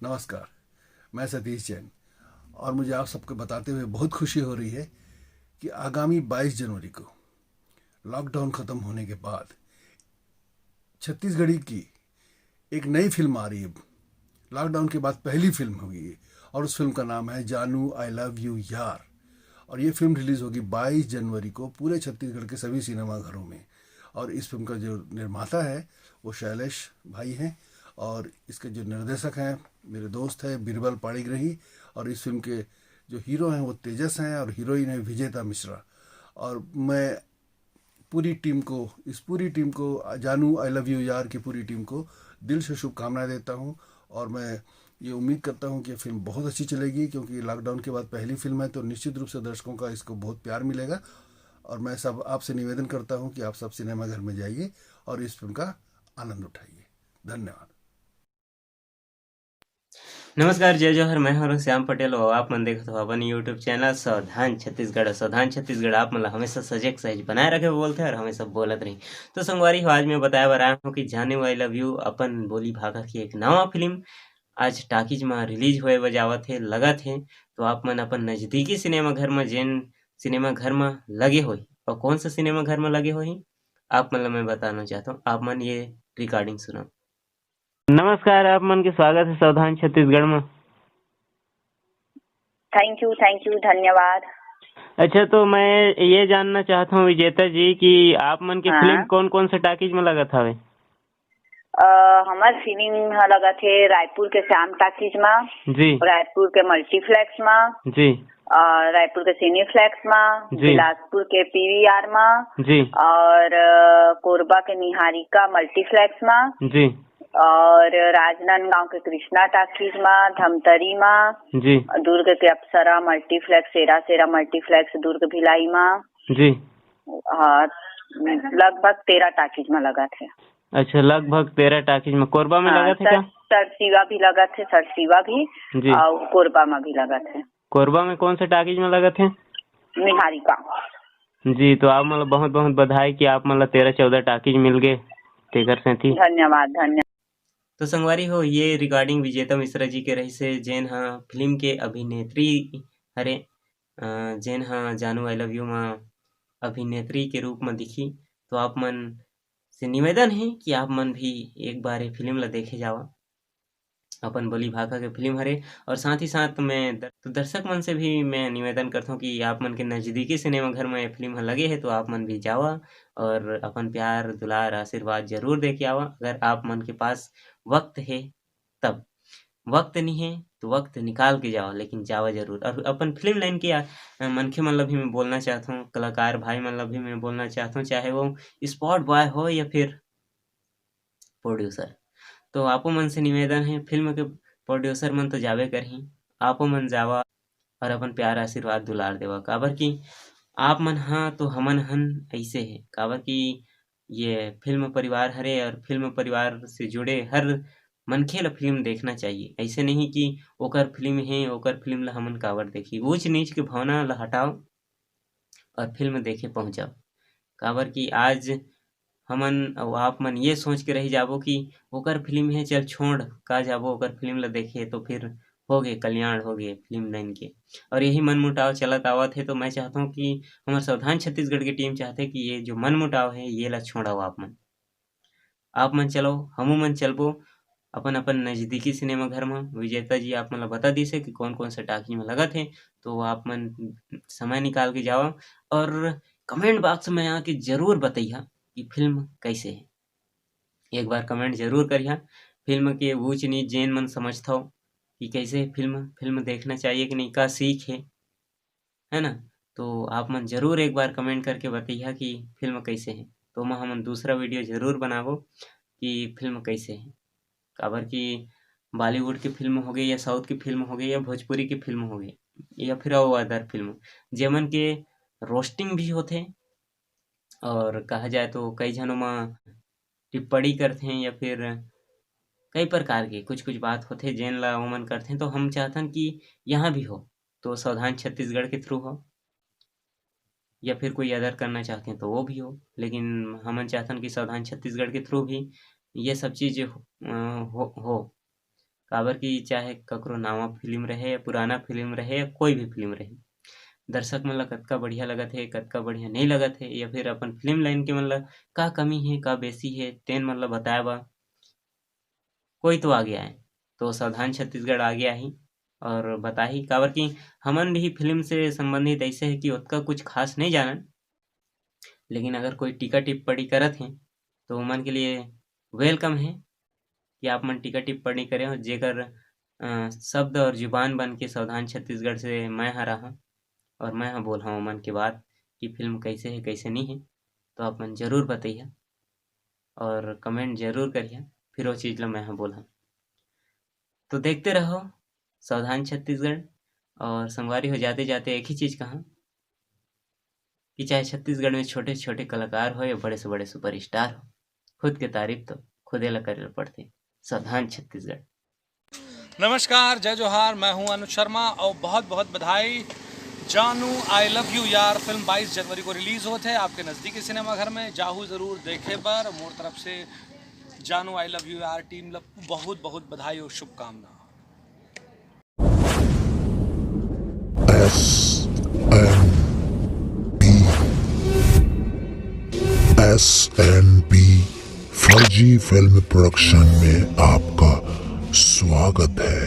नमस्कार। मैं सतीश जैन और मुझे आप सबको बताते हुए बहुत खुशी हो रही है कि आगामी 22 जनवरी को लॉकडाउन ख़त्म होने के बाद छत्तीसगढ़ी की एक नई फिल्म आ रही है। लॉकडाउन के बाद पहली फिल्म होगी ये, और उस फिल्म का नाम है जानू आई लव यू यार। और ये फिल्म रिलीज़ होगी 22 जनवरी को पूरे छत्तीसगढ़ के सभी सिनेमाघरों में। और इस फिल्म का जो निर्माता है वो शैलेश भाई हैं, और इसके जो निर्देशक हैं मेरे दोस्त हैं बीरबल पाणिग्रही। और इस फिल्म के जो हीरो हैं वो तेजस हैं और हीरोइन है विजेता मिश्रा। और मैं पूरी टीम को जानू आई लव यू यार की पूरी टीम को दिल से शुभकामनाएं देता हूँ। और मैं ये उम्मीद करता हूँ कि फिल्म बहुत अच्छी चलेगी, क्योंकि लॉकडाउन के बाद पहली फिल्म है तो निश्चित रूप से दर्शकों का इसको बहुत प्यार मिलेगा। और मैं सब आपसे निवेदन करता हूँ कि आप सब सिनेमाघर में जाइए और इस फिल्म का आनंद उठाइए। धन्यवाद। नमस्कार, जय जौहर। मैं हूं श्याम पटेल और आप मन देखत हो अपन यूट्यूब चैनल सावधान छत्तीसगढ़। सावधान छत्तीसगढ़ आप मतलब हमेशा सजग सहज बनाए रखे बोलते हैं और हमेशा बोलत रही। तो संगवारी हो, आज मैं बताया बर आया हूँ कि जानू आई लव यू अपन बोली भागा की एक नवा फिल्म आज टाकीज में रिलीज होए बजावत है लगत है। तो आप मन अपन नजदीकी सिनेमा घर में जेन सिनेमा घर में लगे होई और कौन सा सिनेमा घर में लगे होई आप मतलब मैं बताना चाहता हूँ। आप मन ये रिकॉर्डिंग सुनो। नमस्कार, आप मन के स्वागत है सावधान छत्तीसगढ़ में। थैंक यू, धन्यवाद। अच्छा, तो मैं ये जानना चाहता हूँ विजेता जी कि आप मन के फिल्म हाँ, कौन कौन से टाकीज में लगत हवे? हमार फिल्म ह लगा थे रायपुर के श्याम टाकीज में, जी रायपुर के मल्टीप्लेक्स में, जी रायपुर के सिनेफ्लेक्स में, जी बिलासपुर के पीवीआर में, जी और कोरबा के निहारिका मल्टीप्लेक्स में, जी और राजनांदगांव के कृष्णा टाकीज में, धमतरी में, जी दुर्ग के अप्सरा मल्टीप्लेक्स, सेरा मल्टीप्लेक्स दुर्ग भिलाई में। जी। हाँ, लगभग 13 टाकीज में लगा थे। अच्छा, लगभग 13 टाकीज में। कोरबा में हाँ, लगा थे क्या? सरसीवा भी लगा थे, सरसीवा भी जी। और कोरबा में भी लगा थे। कोरबा में कौन से टाकीज में लगा थे? निहारिका। जी, तो आप मतलब बहुत बहुत बधाई कि आप मतलब 13-14 टाकीज मिल गए तेकर से थी। धन्यवाद। तो संगवारी हो, ये रिकॉर्डिंग विजेता मिश्रा जी के रही से जेन हा फिल्म के अभिनेत्री हरे जेन हा जानू आई लव यू में अभिनेत्री के रूप में दिखी। तो आप मन से निवेदन है कि आप मन भी एक बार ये फिल्म ला देखे जावा। अपन बोली भाषा के फिल्म हरे। और साथ ही साथ मैं तो दर्शक मन से भी मैं निवेदन करता हूँ कि आप मन के नज़दीकी सिनेमा घर में ये फिल्म ह लगे है तो आप मन भी जावा और अपन प्यार दुलार आशीर्वाद जरूर दे के आवा। अगर आप मन के पास वक्त है तब, वक्त नहीं है तो वक्त निकाल के जाओ, लेकिन जावा जरूर। और अपन फिल्म लाइन के मनखे मन ला भी मैं बोलना चाहता हूँ, कलाकार भाई मन ला भी मैं बोलना चाहता हूँ, चाहे वो स्पॉट बॉय हो या फिर प्रोड्यूसर। तो आपो मन से निवेदन है, फिल्म के प्रोड्यूसर मन तो जाबे करही, आपो मन जावा और अपन प्यार आशीर्वाद दुलार देवा। काबर कि आप मन हाँ तो हमन हन ऐसे है। काबर कि ये फिल्म परिवार हरे और फिल्म परिवार से जुड़े हर मनखे ला फिल्म देखना चाहिए। ऐसे नहीं कि ओकर फिल्म है ओकर फिल्म ला हमन काबर देखी। ऊंच नीच के भावना ला हटाओ और फिल्म देखे पहुंच जाओ। काबर कि आज हमन अउ आप मन ये सोच के रह जाबो कि ओकर फिल्म है चल छोड़ का जाबो ओकर फिल्म ला देखे, तो फिर होगे कल्याण होगे फिल्म लाइन के। और यही मनमुटाव चलत आवत है। तो मैं चाहता हूँ कि हमार सावधान छत्तीसगढ़ की टीम चाहते कि ये जो मनमुटाव है ये ला छोड़ाओ। आप मन चलो, हमू मन चलबो अपन अपन नजदीकी सिनेमा घर में। विजेता जी आप मन ला बता दिसे कि कौन कौन से टाकी में लगत है। तो आप मन समय निकाल के जाओ और कमेंट बॉक्स में आके जरूर बताइए कि फिल्म कैसे है। एक बार कमेंट जरूर करिए। फिल्म के ऊंच नीच जेन मन समझता हो कि कैसे फिल्म फिल्म देखना चाहिए कि नहीं, का सीख है ना। तो आप मन जरूर एक बार कमेंट करके बताइए कि फिल्म कैसे है। तो मैं हमन दूसरा वीडियो जरूर बनाबो कि फिल्म कैसे है। काबर कि बॉलीवुड की फिल्म हो गई या साउथ की फिल्म हो गई या भोजपुरी की फिल्म हो गई या फिर अउ अदर फिल्म जेमन के रोस्टिंग भी होथे और कहा जाए तो कई झन ओमा टिप्पणी करथे या फिर कई प्रकार के कुछ कुछ बात होथे जेन ला ओमन करथे। तो हम चाहथन कि यहाँ भी हो तो सावधान छत्तीसगढ़ के थ्रू हो, या फिर कोई अदर करना चाहते हैं तो वो भी हो। लेकिन हमन चाहथन कि सावधान छत्तीसगढ़ के थ्रू भी ये सब चीज़ हो। काबर कि चाहे ककरो नावा फिल्म रहे या पुराना फिल्म रहे या कोई भी फिल्म रहे, दर्शक मन ला कतका बढ़िया लगत हे, कतका बढ़िया नहीं लगत हे, या फिर अपन फिल्म लाइन के मन ला का कमी हे, का बेसी हे, तेन मन ला बताए बा कोई तो आगे आए। तो सावधान छत्तीसगढ़ आगे आही और बताही, काबर कि हमन भी फिल्म से संबंधित ऐसे है कि ओतका कुछ खास नहीं जानन, लेकिन अगर कोई टीका टिप्पणी करत हे तो ओमन के लिए वेलकम है कि आप मन टीका टिप्पणी करें, और जेकर शब्द और जुबान बन के सावधान छत्तीसगढ़ से मैं ह रहा और मैं ह बोलहूँ ओमन के बात कि फिल्म कैसे है कैसे नहीं है। तो आप मन जरूर बताइए और कमेंट जरूर करिए, फिर वो चीज़ ला मैं ह बोलहूँ। तो देखते रहो सावधान छत्तीसगढ़। और संगवारी हो जाते जाते एक ही चीज़ कहा कि चाहे छत्तीसगढ़ में छोटे छोटे कलाकार हो या बड़े से बड़े सुपरस्टार हो, खुद के तारीफ तो खुदे ला करे ला पड़ते। सावधान छत्तीसगढ़। नमस्कार, जय जोहार, मैं हूं अनुज शर्मा और बहुत बहुत बधाई। जानू आई लव यू यार फिल्म 22 जनवरी को रिलीज होते है आपके नज़दीकी सिनेमा घर में, जाहू ज़रूर देखे बर। मोर तरफ से जानू आई लव यू यार टीम ला बहुत बहुत बधाई और शुभकामना। SNB फर्जी फिल्म प्रोडक्शन में आपका स्वागत है।